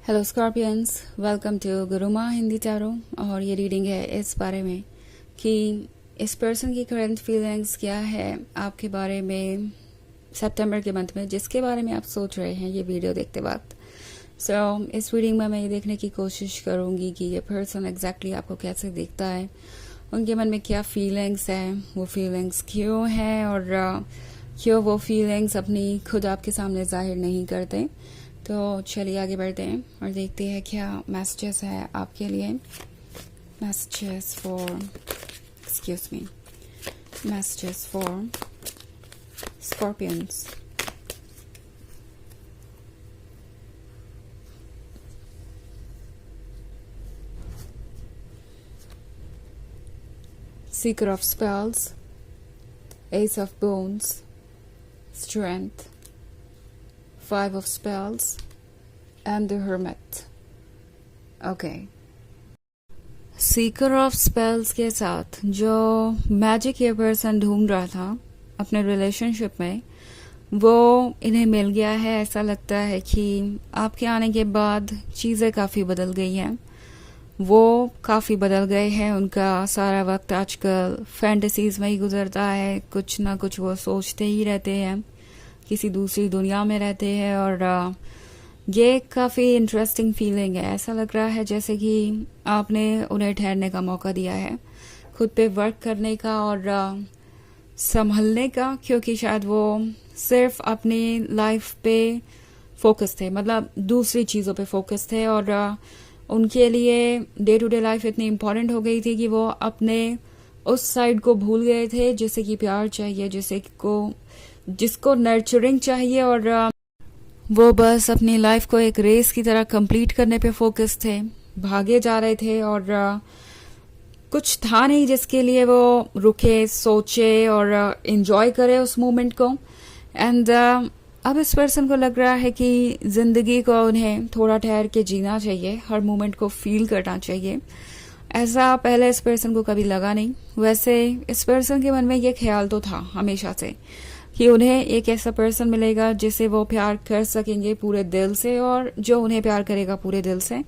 Hello Scorpions, welcome to Guruma Hindi tarot. और ये reading है इस बारे में कि इस पर्सन की करंट फीलिंग्स क्या है आपके बारे में सितंबर के मंथ में, जिसके बारे में आप सोच रहे हैं ये वीडियो देखते वक्त। इस रीडिंग में मैं ये देखने की कोशिश करूँगी कि ये पर्सन एग्जैक्टली आपको कैसे देखता है, उनके मन में क्या फीलिंग्स है, वो फीलिंग्स क्यों हैं और क्यों वो फीलिंग्स अपनी खुद आपके सामने जाहिर नहीं करते। तो चलिए आगे बढ़ते हैं और देखते हैं क्या मैसेजेस है आपके लिए। Messages for messages for Scorpions. Seeker of Spells, Ace of Bones, Strength, Five of Spells, and the Hermit. Okay. Sikar of spells के साथ जो मैजिक ये पर्सन ढूंढ रहा था अपने रिलेशनशिप में, वो इन्हें मिल गया है। ऐसा लगता है कि आपके आने के बाद चीज़ें काफ़ी बदल गई हैं, वो काफ़ी बदल गए हैं। उनका सारा वक्त आजकल फैंटेसीज में ही गुजरता है, कुछ ना कुछ वो सोचते ही रहते हैं, किसी दूसरी दुनिया में रहते हैं। और ये काफ़ी इंटरेस्टिंग फीलिंग है। ऐसा लग रहा है जैसे कि आपने उन्हें ठहरने का मौका दिया है, खुद पे वर्क करने का और संभलने का, क्योंकि शायद वो सिर्फ अपनी लाइफ पे फोकस थे, मतलब दूसरी चीज़ों पे फोकस थे। और उनके लिए डे टू डे लाइफ इतनी इम्पोर्टेंट हो गई थी कि वो अपने उस साइड को भूल गए थे जिसे कि प्यार चाहिए, जिसको नर्चरिंग चाहिए। और वो बस अपनी लाइफ को एक रेस की तरह कंप्लीट करने पे फोकस थे, भागे जा रहे थे और कुछ था नहीं जिसके लिए वो रुके, सोचे और एंजॉय करे उस मोमेंट को। एंड अब इस पर्सन को लग रहा है कि जिंदगी को उन्हें थोड़ा ठहर के जीना चाहिए, हर मोमेंट को फील करना चाहिए। ऐसा पहले इस पर्सन को कभी लगा नहीं। वैसे इस पर्सन के मन में ये ख्याल तो था हमेशा से कि उन्हें एक ऐसा पर्सन मिलेगा जिसे वो प्यार कर सकेंगे पूरे दिल से और जो उन्हें प्यार करेगा पूरे दिल से।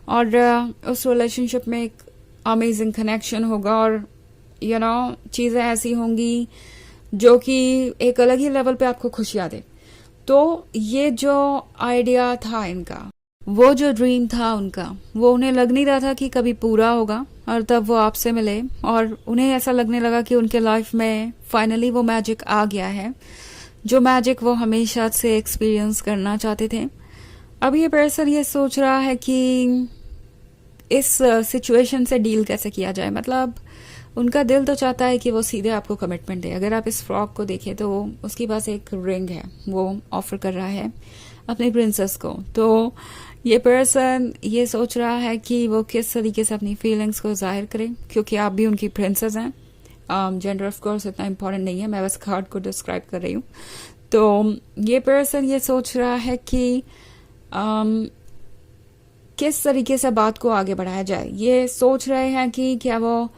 और उस रिलेशनशिप में एक अमेजिंग कनेक्शन होगा और चीज़ें ऐसी होंगी जो कि एक अलग ही लेवल पे आपको खुशियाँ दे। तो ये जो आइडिया था इनका, वो जो ड्रीम था उनका, वो उन्हें लग नहीं रहा था कि कभी पूरा होगा। और तब वो आपसे मिले और उन्हें ऐसा लगने लगा कि उनके लाइफ में फाइनली वो मैजिक आ गया है, जो मैजिक वो हमेशा से एक्सपीरियंस करना चाहते थे। अब ये पर्सन ये सोच रहा है कि इस सिचुएशन से डील कैसे किया जाए। मतलब उनका दिल तो चाहता है कि वो सीधे आपको कमिटमेंट दे। अगर आप इस फ्रॉक को देखें तो उसके पास एक रिंग है, वो ऑफर कर रहा है अपनी प्रिंसेस को। तो ये पर्सन ये सोच रहा है कि वो किस तरीके से अपनी फीलिंग्स को जाहिर करे, क्योंकि आप भी उनकी प्रिंसेस हैं। जेंडर ऑफ कोर्स इतना इम्पोर्टेंट नहीं है, मैं बस कार्ड को डिस्क्राइब कर रही हूँ। तो ये पर्सन ये सोच रहा है कि किस तरीके से बात को आगे बढ़ाया जाए। ये सोच रहे हैं कि क्या वो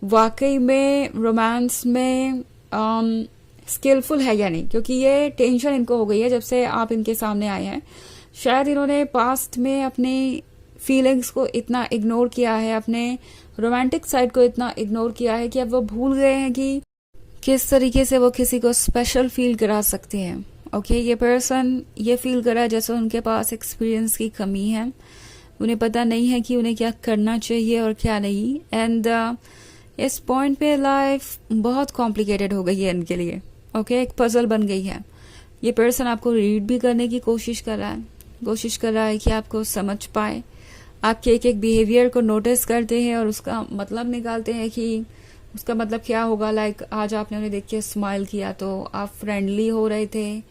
वाकई में रोमांस में स्किलफुल है या नहीं, क्योंकि ये टेंशन इनको हो गई है जब से आप इनके सामने आए हैं। शायद इन्होंने पास्ट में अपनी फीलिंग्स को इतना इग्नोर किया है, अपने रोमांटिक साइड को इतना इग्नोर किया है कि अब वो भूल गए हैं कि किस तरीके से वो किसी को स्पेशल फील करा सकते हैं। ओके, ये पर्सन ये फील करा जैसे उनके पास एक्सपीरियंस की कमी है, उन्हें पता नहीं है कि उन्हें क्या करना चाहिए और क्या नहीं। एंड इस पॉइंट पे लाइफ बहुत कॉम्प्लिकेटेड हो गई है इनके लिए। ओके, एक पजल बन गई है। ये पर्सन आपको रीड भी करने की कोशिश कर रहा है कि आपको समझ पाए। आपके एक एक बिहेवियर को नोटिस करते हैं और उसका मतलब निकालते हैं कि उसका मतलब क्या होगा। लाइक आज आपने उन्हें देख के स्माइल किया तो आप फ्रेंडली हो रहे थे,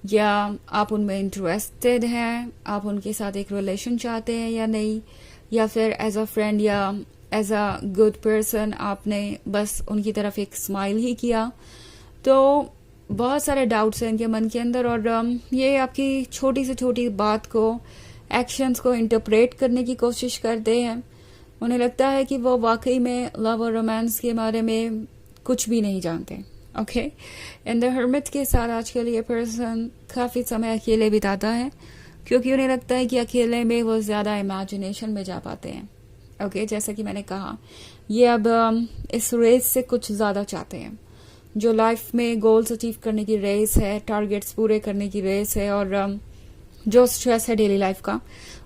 या आप उनमें इंटरेस्टेड हैं, आप उनके साथ एक रिलेशन चाहते हैं या नहीं, या फिर एज अ फ्रेंड या एज अ गुड पर्सन आपने बस उनकी तरफ एक स्माइल ही किया। तो बहुत सारे डाउट्स हैं इनके मन के अंदर और ये आपकी छोटी से छोटी बात को, एक्शंस को इंटरप्रेट करने की कोशिश करते हैं। उन्हें लगता है कि वो वाकई में लव और रोमांस के बारे में कुछ भी नहीं जानते। ओके, एंड द हर्मिट के साथ आजकल ये पर्सन काफ़ी समय अकेले बिताता है, क्योंकि उन्हें लगता है कि अकेले में वो ज़्यादा इमेजिनेशन में जा पाते हैं। ओके, जैसा कि मैंने कहा, ये अब इस रेस से कुछ ज़्यादा चाहते हैं। जो लाइफ में गोल्स अचीव करने की रेस है, टारगेट्स पूरे करने की रेस है, और जो स्ट्रेस है डेली लाइफ का,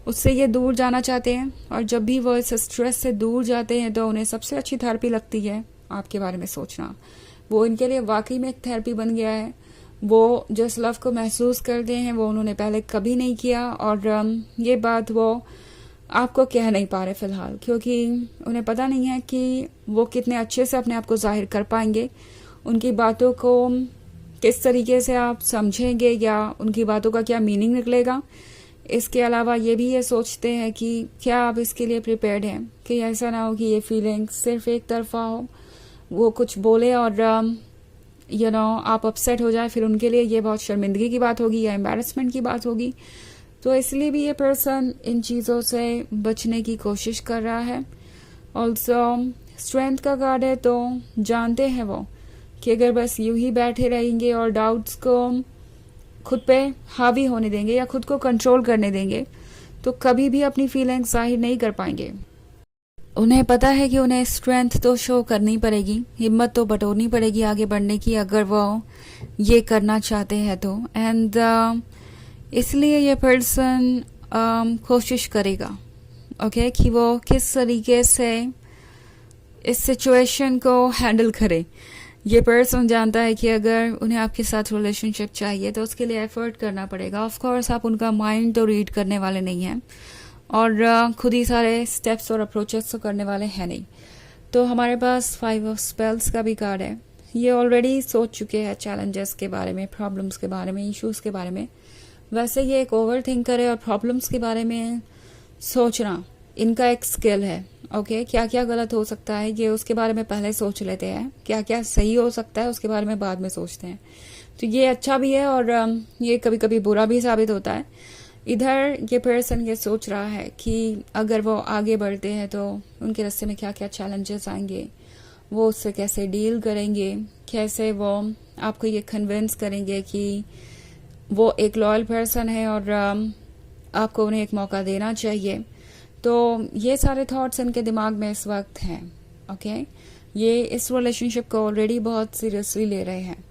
उससे ये दूर जाना चाहते हैं। और जब भी वो इस स्ट्रेस से दूर जाते हैं तो उन्हें सबसे अच्छी थेरेपी लगती है आपके बारे में सोचना। वो इनके लिए वाकई में एक थेरेपी बन गया है। वो जिस लव को महसूस करते हैं वो उन्होंने पहले कभी नहीं किया, और ये बात वो आपको कह नहीं पा रहे फिलहाल, क्योंकि उन्हें पता नहीं है कि वो कितने अच्छे से अपने आप को जाहिर कर पाएंगे। उनकी बातों को किस तरीके से आप समझेंगे या उनकी बातों का क्या मीनिंग निकलेगा। इसके अलावा ये भी ये सोचते हैं कि क्या आप इसके लिए प्रिपेयर्ड हैं, कि ऐसा ना हो कि ये फीलिंग सिर्फ एक तरफा हो, वो कुछ बोले और आप अपसेट हो जाए, फिर उनके लिए ये बहुत शर्मिंदगी की बात होगी या एम्बैरसमेंट की बात होगी। तो इसलिए भी ये पर्सन इन चीज़ों से बचने की कोशिश कर रहा है। ऑल्सो स्ट्रेंथ का कार्ड है, तो जानते हैं वो कि अगर बस यूं ही बैठे रहेंगे और डाउट्स को खुद पे हावी होने देंगे या खुद को कंट्रोल करने देंगे, तो कभी भी अपनी फीलिंग्स जाहिर नहीं कर पाएंगे। उन्हें पता है कि उन्हें स्ट्रेंथ तो शो करनी पड़ेगी, हिम्मत तो बटोरनी पड़ेगी आगे बढ़ने की, अगर वो ये करना चाहते हैं तो। एंड इसलिए ये पर्सन कोशिश करेगा ओके कि वो किस तरीके से इस सिचुएशन को हैंडल करे। ये पर्सन जानता है कि अगर उन्हें आपके साथ रिलेशनशिप चाहिए तो उसके लिए एफर्ट करना पड़ेगा। ऑफ कोर्स आप उनका माइंड तो रीड करने वाले नहीं हैं, और खुद ही सारे स्टेप्स और अप्रोचेस तो करने वाले हैं नहीं। तो हमारे पास 5 ऑफ स्पेल्स का भी कार्ड है। ये ऑलरेडी सोच चुके हैं चैलेंजेस के बारे में, प्रॉब्लम्स के बारे में, इश्यूज के बारे में। वैसे ये एक ओवर थिंकर है और प्रॉब्लम्स के बारे में सोचना इनका एक स्किल है। ओके, क्या क्या गलत हो सकता है ये उसके बारे में पहले सोच लेते हैं, क्या क्या सही हो सकता है उसके बारे में बाद में सोचते हैं। तो ये अच्छा भी है और ये कभी कभी बुरा भी साबित होता है। इधर ये पर्सन ये सोच रहा है कि अगर वो आगे बढ़ते हैं तो उनके रास्ते में क्या क्या चैलेंजेस आएंगे, वो उससे कैसे डील करेंगे, कैसे वो आपको ये कन्विंस करेंगे कि वो एक लॉयल पर्सन है और आपको उन्हें एक मौका देना चाहिए। तो ये सारे थॉट्स इनके दिमाग में इस वक्त हैं। ओके, ये इस रिलेशनशिप को ऑलरेडी बहुत सीरियसली ले रहे हैं।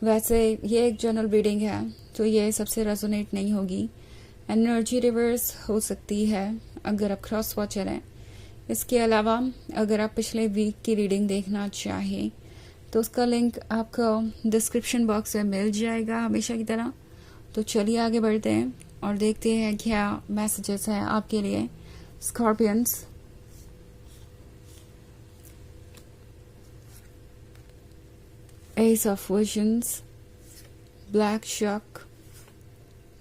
वैसे ये एक जनरल रीडिंग है तो ये सबसे रेजोनेट नहीं होगी, एनर्जी रिवर्स हो सकती है अगर आप क्रॉस वॉचर हैं। इसके अलावा अगर आप पिछले वीक की रीडिंग देखना चाहें तो उसका लिंक आपको डिस्क्रिप्शन बॉक्स में मिल जाएगा हमेशा की तरह। तो चलिए आगे बढ़ते हैं और देखते हैं क्या मैसेजेस हैं आपके लिए Scorpions. Ace of visions, black shuck,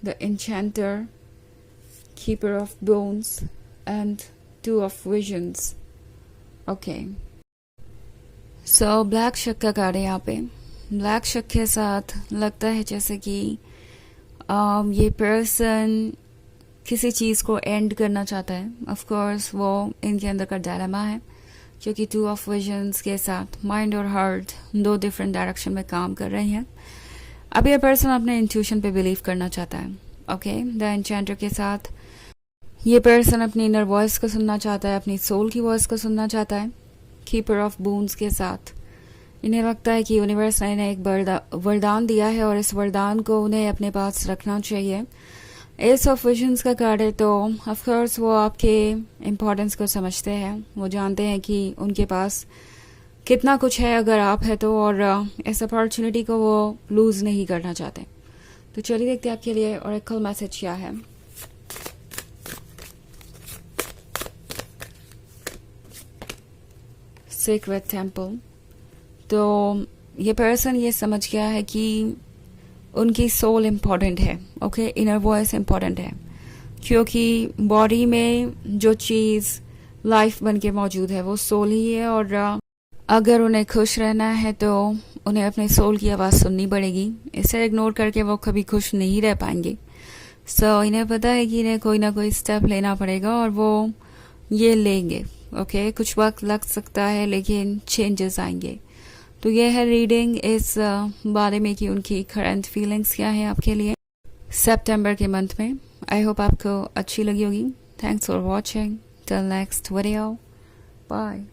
the enchanter, keeper of bones and 2 of visions. Okay, so black शक का कार्ड है यहाँ पे। ब्लैक शक के साथ लगता है जैसे कि ये पर्सन किसी चीज़ को एंड करना चाहता है। ऑफ कोर्स वो इनके अंदर का डायलेमा है, क्योंकि 2 ऑफ विजन्स के साथ माइंड और हार्ट 2 डिफरेंट डायरेक्शन में काम कर रहे हैं। अब ये पर्सन अपने इंट्यूशन पे बिलीव करना चाहता है। ओके, द एन्चेंटर के साथ ये पर्सन अपनी इनर वॉइस को सुनना चाहता है, अपनी सोल की वॉइस को सुनना चाहता है। कीपर ऑफ बोन्स के साथ इन्हें लगता है कि यूनिवर्स ने इन्हें एक वरदान दिया है और इस वरदान को उन्हें अपने पास रखना चाहिए। एस ऑफ विजन्स का कार्ड है, तो ऑफ कोर्स वो आपके इम्पोर्टेंस को समझते हैं। वो जानते हैं कि उनके पास कितना कुछ है अगर आप है तो, और इस अपॉर्चुनिटी को वो लूज नहीं करना चाहते। तो चलिए देखते हैं आपके लिए ऑरेकल मैसेज क्या है। सीक्रेट टेम्पल, तो ये पर्सन ये समझ गया है कि उनकी सोल इम्पोर्टेंट है। ओके, इनर वॉइस इम्पोर्टेंट है, क्योंकि बॉडी में जो चीज़ लाइफ बन के मौजूद है वो सोल ही है, और अगर उन्हें खुश रहना है तो उन्हें अपने सोल की आवाज़ सुननी पड़ेगी। इसे इग्नोर करके वो कभी खुश नहीं रह पाएंगे। सो इन्हें पता है कि इन्हें कोई ना कोई स्टेप लेना पड़ेगा और वो ये लेंगे। ओके, कुछ वक्त लग सकता है लेकिन चेंजेस आएंगे। तो ये है रीडिंग इस बारे में कि उनकी करंट फीलिंग्स क्या है आपके लिए सितंबर के मंथ में। आई होप आपको अच्छी लगी होगी. Thanks for watching. Till next video. Bye.